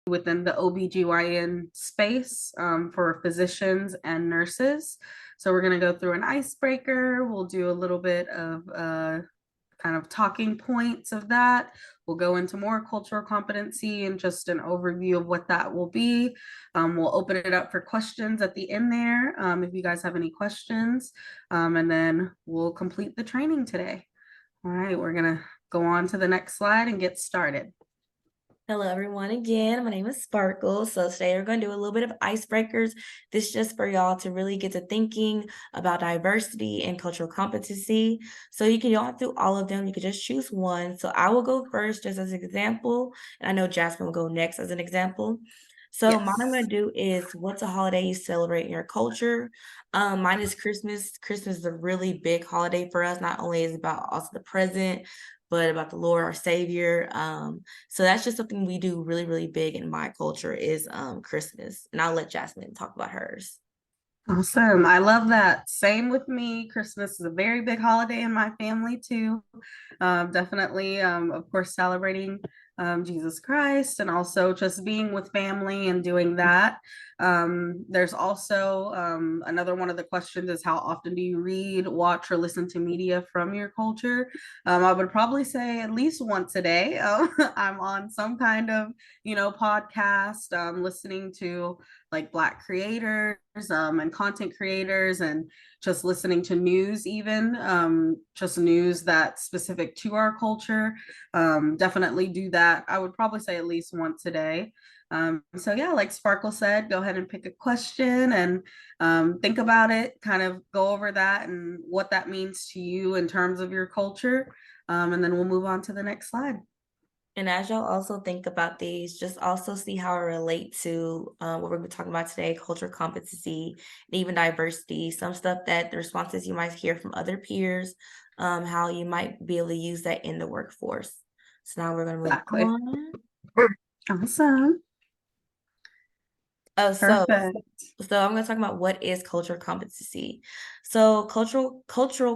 within the OBGYN space for physicians and nurses. So we're going to go through an icebreaker. We'll do a little bit of kind of talking points of that. We'll go into more cultural competency and just an overview of what that will be. We'll open it up for questions at the end there if you guys have any questions, and then we'll complete the training today. All right, we're gonna go on to the next slide and get started. Hello, everyone. Again, my name is Sparkle. So today we're going to do a little bit of icebreakers. This is just for y'all to really get to thinking about diversity and cultural competency. So you can y'all do all of them. You can just choose one. So I will go first just as an example. And I know Jasmine will go next as an example. So Yes. mine I'm going to do is, what's a holiday you celebrate in your culture? Mine is Christmas. Christmas is a really big holiday for us. Not only is it about also the present, but about the Lord, our Savior. So that's just something we do really, really big in my culture is Christmas. And I'll let Jasmine talk about hers. Awesome. I love that. Same with me. Christmas is a very big holiday in my family too. Definitely, of course, celebrating Jesus Christ and also just being with family and doing that. There's also another one of the questions is how often do you read, watch, or listen to media from your culture? I would probably say at least once a day. I'm on some kind of, podcast, listening to like Black creators and content creators and just listening to news even just news that's specific to our culture. Definitely do that. I would probably say at least once a day. So yeah, like Sparkle said, go ahead and pick a question and think about it, kind of go over that and what that means to you in terms of your culture. And then we'll move on to the next slide. And as y'all also think about these, just also see how it relates to what we're talking about today, cultural competency, and even diversity, some stuff that the responses you might hear from other peers, how you might be able to use that in the workforce. So now we're going to move Exactly. on. Awesome. Oh, Perfect. so I'm going to talk about what is cultural competency. So cultural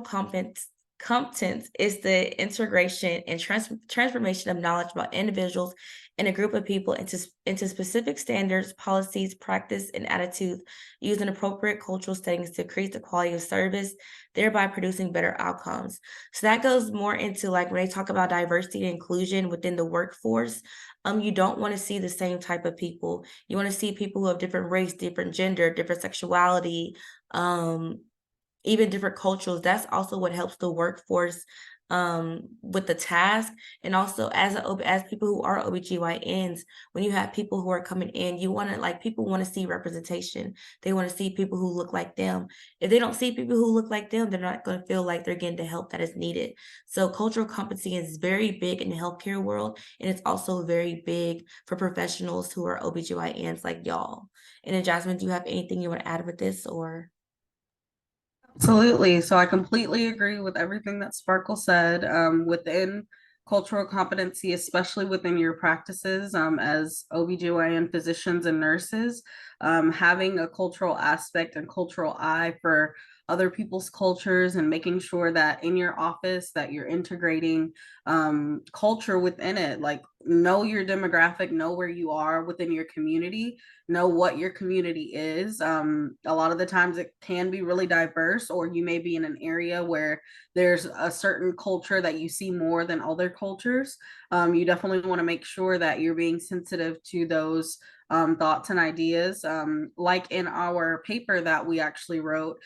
competence is the integration and transformation of knowledge about individuals and a group of people into specific standards, policies, practice, and attitudes used in appropriate cultural settings to increase the quality of service, thereby producing better outcomes. So that goes more into like when they talk about diversity and inclusion within the workforce. You don't want to see the same type of people. You want to see people who have different race, different gender, different sexuality, even different cultures. That's also what helps the workforce with the task. And also as people who are OBGYNs, when you have people who are coming in, you want to people want to see representation. They want to see people who look like them. If they don't see people who look like them, they're not going to feel like they're getting the help that is needed. So cultural competency is very big in the healthcare world, and it's also very big for professionals who are OBGYNs like y'all. And then Jasmine, do you have anything you want to add with this or? Absolutely. So I completely agree with everything that Sparkle said. Within cultural competency, especially within your practices as OBGYN physicians and nurses, having a cultural aspect and cultural eye for other people's cultures and making sure that in your office that you're integrating culture within it, like know your demographic, know where you are within your community, know what your community is. A lot of the times it can be really diverse, or you may be in an area where there's a certain culture that you see more than other cultures. You definitely want to make sure that you're being sensitive to those thoughts and ideas. Like in our paper that we actually wrote,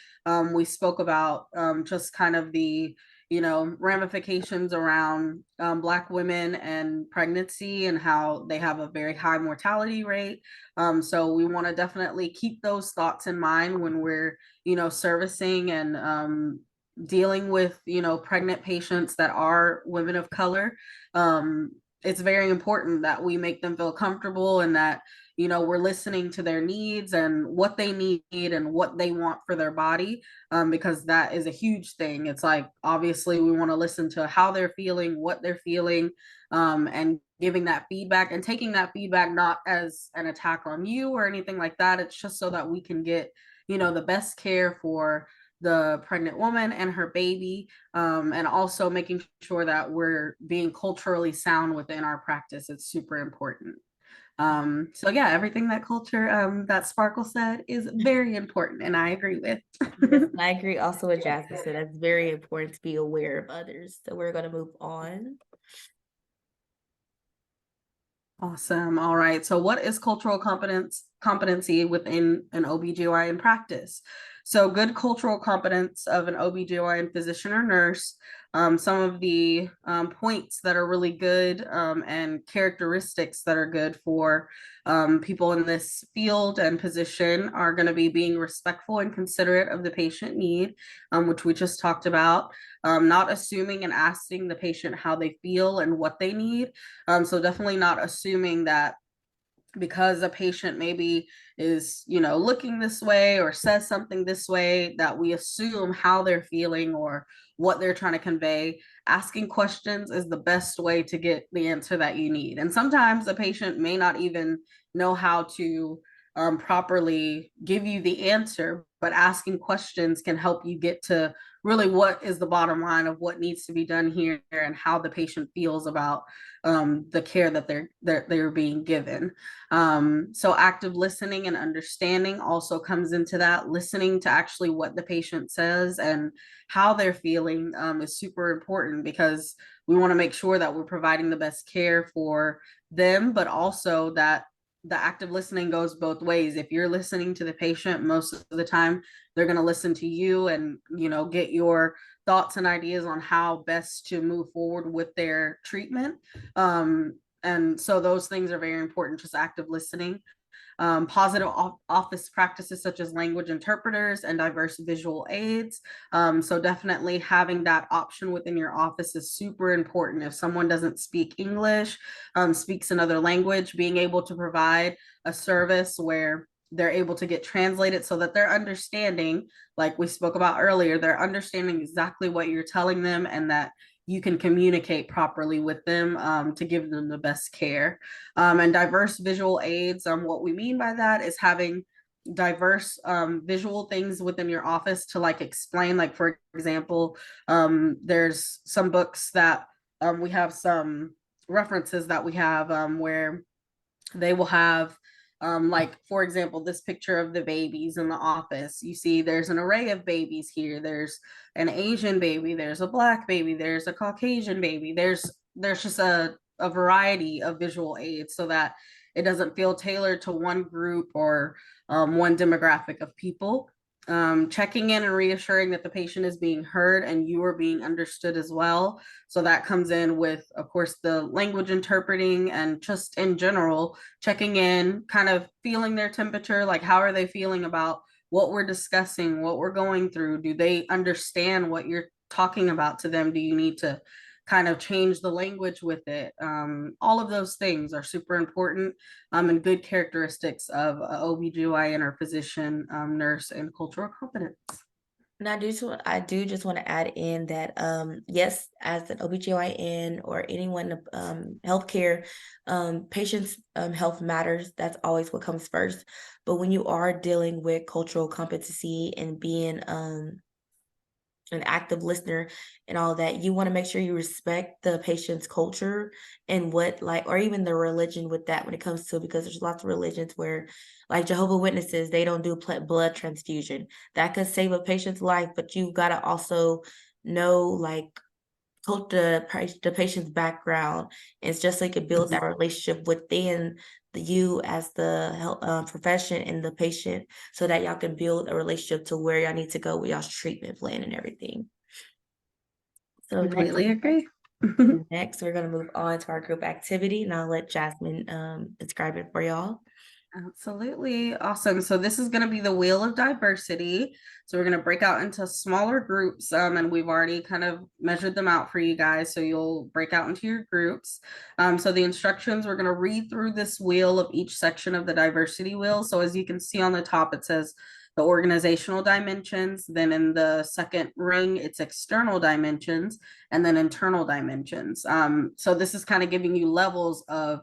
we spoke about just kind of the ramifications around Black women and pregnancy and how they have a very high mortality rate. So we want to definitely keep those thoughts in mind when we're, servicing and dealing with, pregnant patients that are women of color. It's very important that we make them feel comfortable and that, we're listening to their needs and what they need and what they want for their body, because that is a huge thing. It's like, obviously, we want to listen to how they're feeling, what they're feeling, and giving that feedback and taking that feedback not as an attack on you or anything like that. It's just so that we can get, the best care for the pregnant woman and her baby, and also making sure that we're being culturally sound within our practice. It's super important. So yeah, everything that culture that Sparkle said is very important, and I agree with. Yes, I agree also with Jasmine said that's very important to be aware of others. So we're gonna move on. Awesome. All right. So what is cultural competency within an OBGYN practice? So good cultural competence of an OBGYN physician or nurse, some of the points that are really good and characteristics that are good for people in this field and position are going to be being respectful and considerate of the patient need, which we just talked about, not assuming and asking the patient how they feel and what they need. So definitely not assuming that because a patient maybe is, looking this way or says something this way, that we assume how they're feeling or what they're trying to convey. Asking questions is the best way to get the answer that you need. And sometimes a patient may not even know how to properly give you the answer, but asking questions can help you get to really what is the bottom line of what needs to be done here and how the patient feels about the care that they're being given. So active listening and understanding also comes into that. Listening to actually what the patient says and how they're feeling is super important because we want to make sure that we're providing the best care for them, but also that the active listening goes both ways. If you're listening to the patient, most of the time they're going to listen to you and, get your thoughts and ideas on how best to move forward with their treatment. And so those things are very important, just active listening. Positive office practices such as language interpreters and diverse visual aids. So definitely having that option within your office is super important. If someone doesn't speak English, speaks another language, being able to provide a service where they're able to get translated so that they're understanding, like we spoke about earlier, they're understanding exactly what you're telling them and that you can communicate properly with them to give them the best care. And diverse visual aids. What we mean by that is having diverse visual things within your office to like explain, like for example, there's some books that we have some references that we have where they will have like for example this picture of the babies in the office. You see there's an array of babies here. There's an Asian baby, there's a Black baby, there's a Caucasian baby, there's just a variety of visual aids so that it doesn't feel tailored to one group or one demographic of people. Checking in and reassuring that the patient is being heard and you are being understood as well. So that comes in with, of course, the language interpreting and just in general, checking in, kind of feeling their temperature, like how are they feeling about what we're discussing, what we're going through? Do they understand what you're talking about to them? Do you need to kind of change the language with it? All of those things are super important and good characteristics of a OBGYN or physician, nurse, and cultural competence. And I do just want to add in that yes, as an OBGYN or anyone healthcare, patients health matters. That's always what comes first. But when you are dealing with cultural competency and being an active listener and all that, you want to make sure you respect the patient's culture and what like or even the religion with that when it comes to because there's lots of religions where like Jehovah Witnesses, they don't do blood transfusion. That could save a patient's life, but you got to also know like the patient's background. It's just like it builds that relationship within you as the health profession and the patient so that y'all can build a relationship to where y'all need to go with y'all's treatment plan and everything. So Completely agree. next we're gonna move on to our group activity and I'll let Jasmine describe it for y'all. Absolutely. Awesome. So this is going to be the wheel of diversity. So we're going to break out into smaller groups, and we've already kind of measured them out for you guys. So you'll break out into your groups. So the instructions, we're going to read through this wheel of each section of the diversity wheel. So as you can see on the top, it says the organizational dimensions. Then in the second ring, it's external dimensions, and then internal dimensions. So this is kind of giving you levels of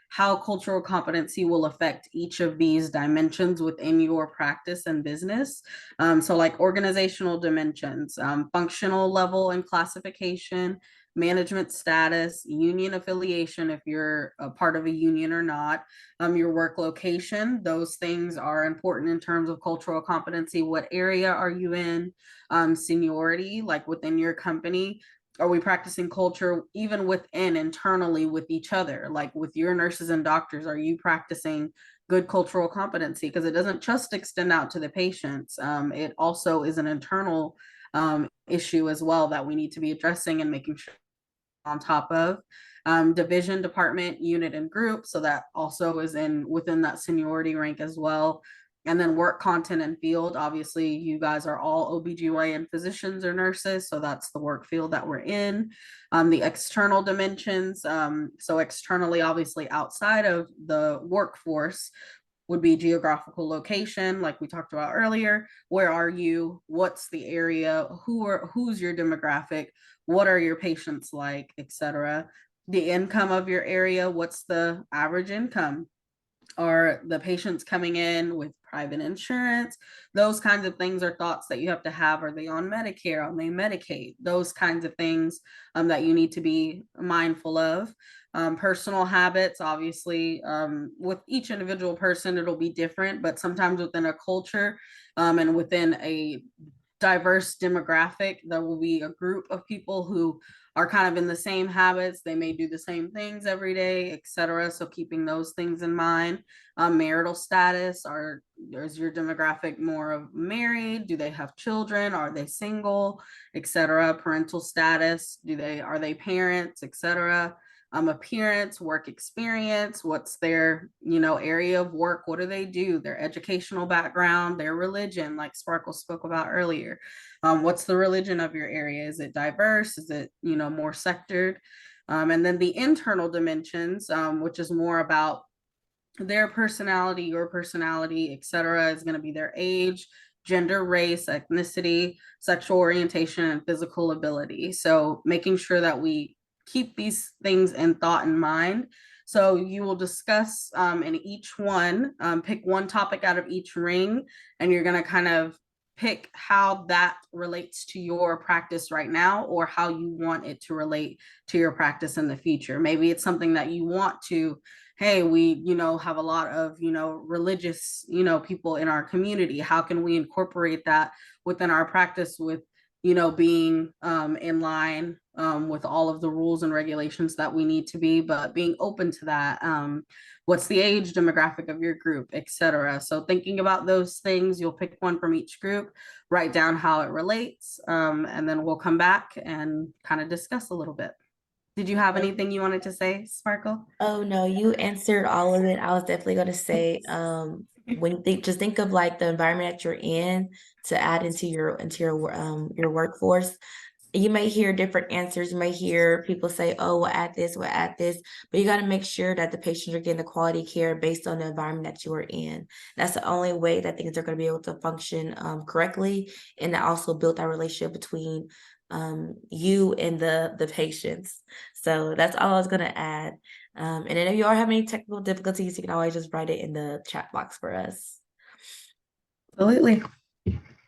how cultural competency will affect each of these dimensions within your practice and business. So like organizational dimensions, functional level and classification, management status, union affiliation, if you're a part of a union or not, your work location. Those things are important in terms of cultural competency. What area are you in? Seniority, like within your company. Are we practicing culture even within internally with each other? Like with your nurses and doctors, are you practicing good cultural competency? Because it doesn't just extend out to the patients. It also is an internal issue as well that we need to be addressing and making sure on top of. Division, department, unit, and group. So that also is in within that seniority rank as well. And then work content and field. Obviously, you guys are all OBGYN physicians or nurses. So that's the work field that we're in. The external dimensions. So externally, obviously outside of the workforce, would be geographical location, like we talked about earlier. Where are you? What's the area? Who's your demographic? What are your patients like, etc. The income of your area. What's the average income? Are the patients coming in with private insurance? Those kinds of things are thoughts that you have to have. Are they on Medicare? Are they Medicaid? Those kinds of things that you need to be mindful of. Personal habits, obviously, with each individual person, it'll be different, but sometimes within a culture and within a diverse demographic, there will be a group of people who are kind of in the same habits. They may do the same things every day, etc. So keeping those things in mind. Marital status, is your demographic more of married? Do they have children? Are they single, etc. Parental status, are they parents, etc. Appearance, work experience, what's their area of work, what do they do, their educational background, their religion, like Sparkle spoke about earlier. What's the religion of your area? Is it diverse? Is it more sectored? And then the internal dimensions, which is more about their personality, your personality, etc., is going to be their age, gender, race, ethnicity, sexual orientation, and physical ability. So making sure that we keep these things in thought and mind. So you will discuss in each one, pick one topic out of each ring, and you're going to kind of pick how that relates to your practice right now, or how you want it to relate to your practice in the future. Maybe it's something that you want to, hey, we have a lot of religious people in our community. How can we incorporate that within our practice with being in line with all of the rules and regulations that we need to be, but being open to that. What's the age demographic of your group, etc. So thinking about those things, you'll pick one from each group, write down how it relates, and then we'll come back and kind of discuss a little bit. Did you have anything you wanted to say, Sparkle? Oh no, you answered all of it. I was definitely going to say, when you think of like the environment that you're in to add into your workforce. You may hear different answers. You may hear people say, oh, we'll add this, but you got to make sure that the patients are getting the quality care based on the environment that you are in. That's the only way that things are going to be able to function correctly, and to also build that relationship between you and the patients. So that's all I was going to add. And then if you are having any technical difficulties, you can always just write it in the chat box for us. Absolutely.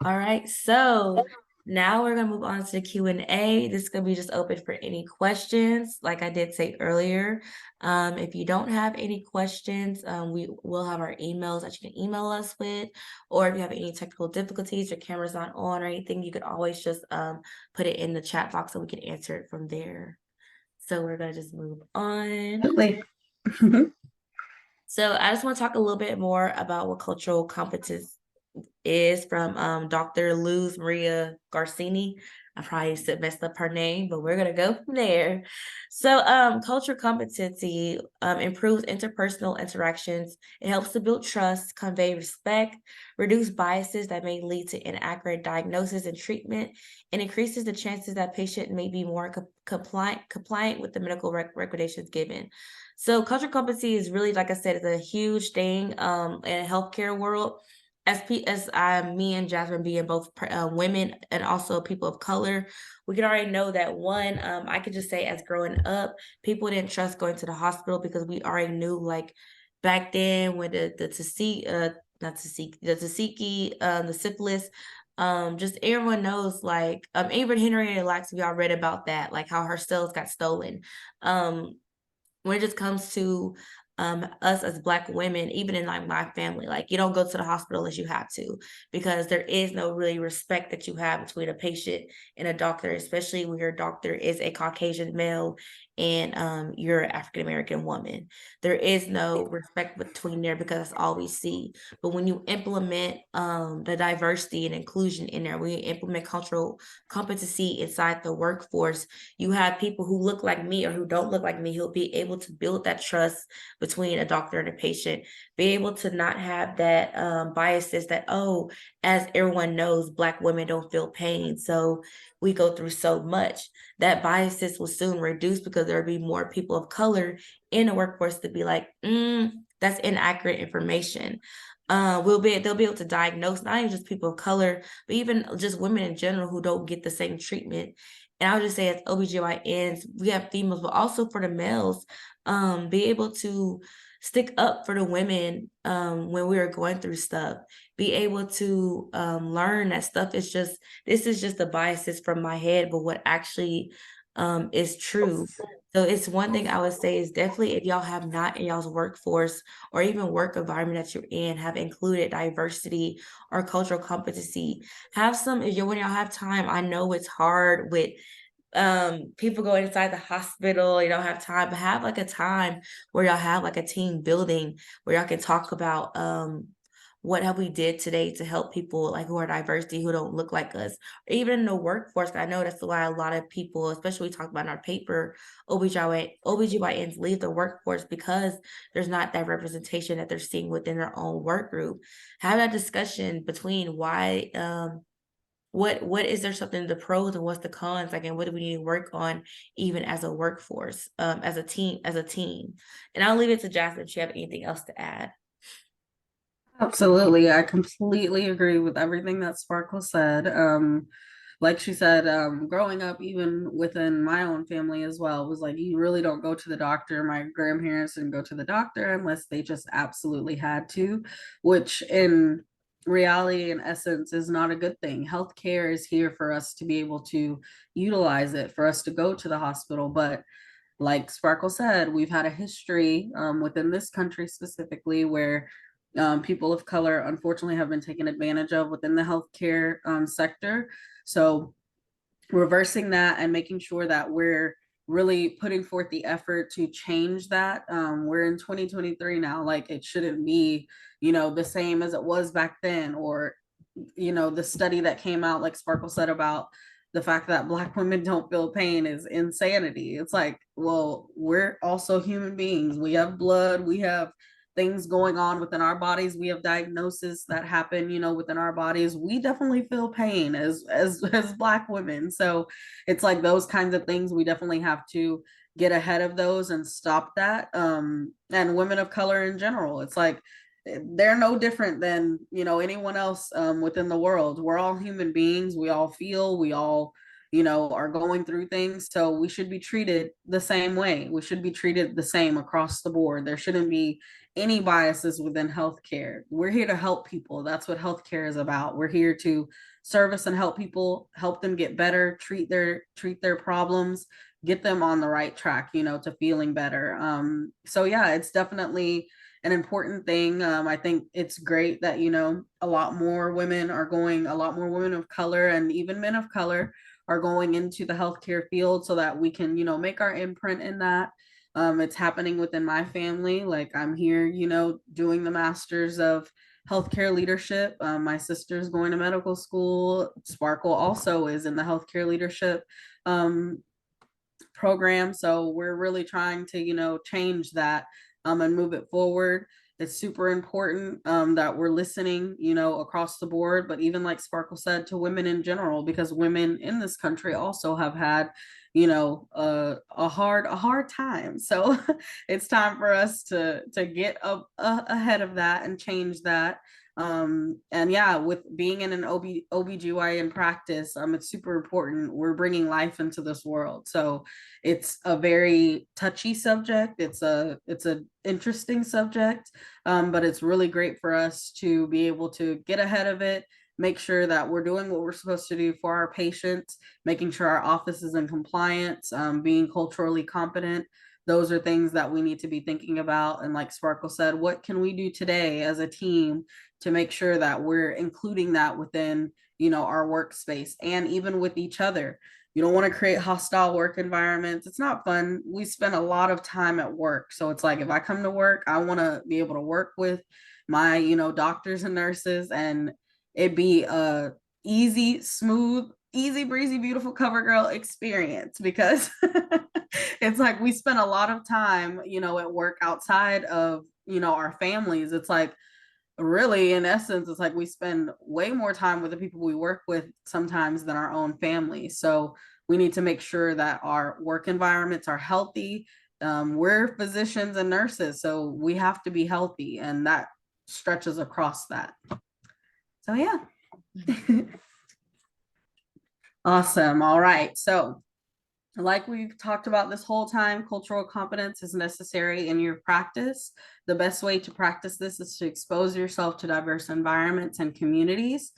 All right, so now we're gonna move on to the Q&A. This is gonna be just open for any questions. Like I did say earlier, if you don't have any questions, we will have our emails that you can email us with, or if you have any technical difficulties, your camera's not on or anything, you could always just put it in the chat box and we can answer it from there. So we're gonna just move on. Absolutely. So I just want to talk a little bit more about what cultural competence is from Dr. Luz Maria Garcini. I probably messed up her name, but we're gonna go from there. So cultural competency improves interpersonal interactions. It helps to build trust, convey respect, reduce biases that may lead to inaccurate diagnosis and treatment, and increases the chances that patient may be more compliant with the medical recommendations given. So cultural competency is really, like I said, it's a huge thing in the healthcare world. Me and Jasmine being both women and also people of color, we can already know that one, I could just say as growing up, people didn't trust going to the hospital because we already knew, like back then when the syphilis, Just everyone knows, like, even Henrietta Lacks, we all read about that, like how her cells got stolen. When it just comes to us as Black women, even in like my family, like you don't go to the hospital unless you have to, because there is no really respect that you have between a patient and a doctor, especially when your doctor is a Caucasian male and you're an African American woman. There is no respect between there because that's all we see. But when you implement the diversity and inclusion in there, when you implement cultural competency inside the workforce, you have people who look like me or who don't look like me who'll be able to build that trust between a doctor and a patient, be able to not have that biases that, oh, as everyone knows, Black women don't feel pain, so we go through so much. That biases will soon reduce because there'll be more people of color in the workforce to be like, that's inaccurate information. They'll be able to diagnose not even just people of color, but even just women in general who don't get the same treatment. And I would just say as OBGYNs, we have females, but also for the males, be able to stick up for the women when we are going through stuff, be able to learn that stuff is just, this is just the biases from my head, but what actually is true. So it's one thing I would say is definitely if y'all have not in y'all's workforce or even work environment that you're in have included diversity or cultural competency, have some, if you when y'all have time, I know it's hard with people go inside the hospital, you don't have time, but have like a time where y'all have like a team building where y'all can talk about what have we did today to help people like who are diversity who don't look like us, or even in the workforce. I know that's why a lot of people, especially we talk about in our paper, OBGYNs leave the workforce because there's not that representation that they're seeing within their own work group. Have that discussion between why what is there something the pros and what's the cons, like, and what do we need to work on even as a workforce, as a team. And I'll leave it to Jasmine if you have anything else to add. Absolutely. I completely agree with everything that Sparkle said. Like she said, growing up, even within my own family as well, was like you really don't go to the doctor. My grandparents didn't go to the doctor unless they just absolutely had to, which in reality and essence is not a good thing. Healthcare is here for us to be able to utilize it, for us to go to the hospital. But like Sparkle said, we've had a history within this country specifically where people of color unfortunately have been taken advantage of within the healthcare sector. So reversing that and making sure that we're really putting forth the effort to change that. We're in 2023 now, like it shouldn't be, the same as it was back then, or, the study that came out, like Sparkle said, about the fact that Black women don't feel pain is insanity. It's like, well, we're also human beings. We have blood, we have things going on within our bodies, we have diagnoses that happen, within our bodies. We definitely feel pain as Black women. So it's like those kinds of things we definitely have to get ahead of those and stop that. And women of color in general, it's like they're no different than anyone else within the world. We're all human beings, we all feel, we all are going through things, so we should be treated the same way. We should be treated the same across the board. There shouldn't be any biases within healthcare. We're here to help people. That's what healthcare is about. We're here to service and help people, help them get better, treat their problems, get them on the right track, to feeling better. So yeah, it's definitely an important thing. I think it's great that, a lot more women are going, a lot more women of color and even men of color are going into the healthcare field so that we can, make our imprint in that. It's happening within my family. Like I'm here, doing the masters of healthcare leadership. My sister's going to medical school. Sparkle also is in the healthcare leadership um, program. So we're really trying to, change that and move it forward. It's super important that we're listening, across the board, but even like Sparkle said, to women in general, because women in this country also have had, a hard time. So it's time for us to get up ahead of that and change that. And yeah, with being in an OBGYN practice, it's super important. We're bringing life into this world. So it's a very touchy subject. It's a interesting subject, but it's really great for us to be able to get ahead of it, make sure that we're doing what we're supposed to do for our patients, making sure our office is in compliance, being culturally competent. Those are things that we need to be thinking about. And like Sparkle said, what can we do today as a team to make sure that we're including that within, our workspace and even with each other? You don't want to create hostile work environments. It's not fun. We spend a lot of time at work. So it's like if I come to work, I want to be able to work with my, doctors and nurses, and it be a easy, smooth, easy breezy, beautiful cover girl experience, because it's like we spend a lot of time, at work outside of, our families. It's like really, in essence, it's like we spend way more time with the people we work with sometimes than our own family. So we need to make sure that our work environments are healthy. We're physicians and nurses, so we have to be healthy, and that stretches across that. So yeah. Awesome. All right. So like we've talked about this whole time, cultural competence is necessary in your practice. The best way to practice this is to expose yourself to diverse environments and communities.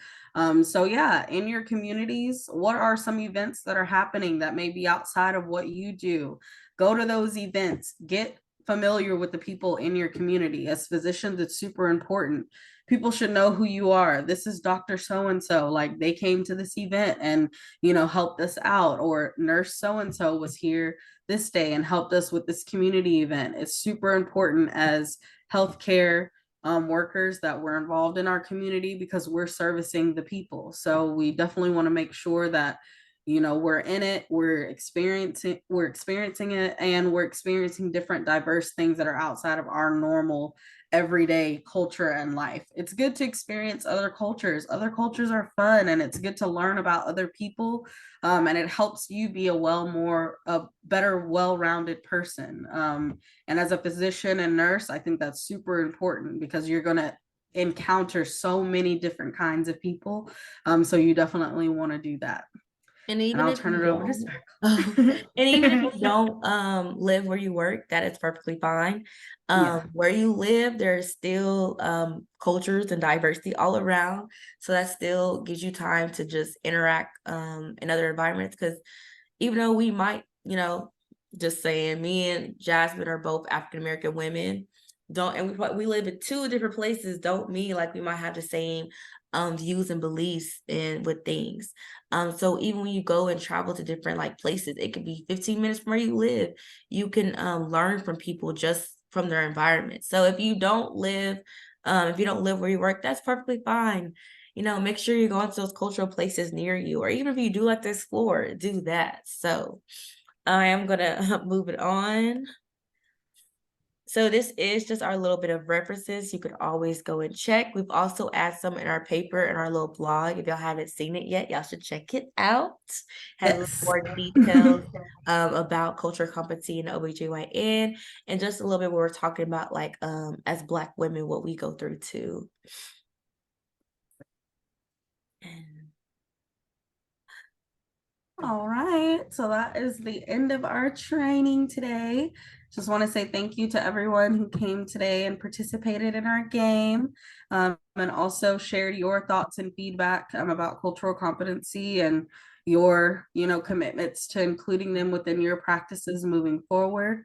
So yeah, in your communities, what are some events that are happening that may be outside of what you do? Go to those events, get familiar with the people in your community. As physicians, it's super important. People should know who you are. This is Dr. So and so. Like they came to this event and helped us out, or nurse so and so was here this day and helped us with this community event. It's super important as healthcare workers that we're involved in our community, because we're servicing the people. So we definitely want to make sure that we're in it, we're experiencing it, and we're experiencing different diverse things that are outside of our normal everyday culture and life. It's good to experience other cultures. Other cultures are fun, and it's good to learn about other people. And it helps you be a better, well-rounded person. And as a physician and nurse, I think that's super important, because you're going to encounter so many different kinds of people. So you definitely want to do that. And And even I'll if turn you it over to don't, and even if you Sparkle. don't live where you work, that is perfectly fine. Yeah. Where you live, there's still cultures and diversity all around. So that still gives you time to just interact in other environments. Because even though we might, just saying, me and Jasmine are both African American women, don't and we live in two different places, don't mean like we might have the same views and beliefs and with things. So even when you go and travel to different like places, it could be 15 minutes from where you live. You can learn from people just from their environment. So if you don't live where you work, that's perfectly fine. Make sure you're going to those cultural places near you, or even if you do like to explore, do that. So I am gonna move it on. So this is just our little bit of references. You could always go and check. We've also added some in our paper and our little blog. If y'all haven't seen it yet, y'all should check it out. Has a little Yes. more details about cultural competency and OBGYN, and just a little bit where we're talking about like as Black women, what we go through too. All right, so that is the end of our training today. Just want to say thank you to everyone who came today and participated in our game, and also shared your thoughts and feedback about cultural competency and your, commitments to including them within your practices moving forward.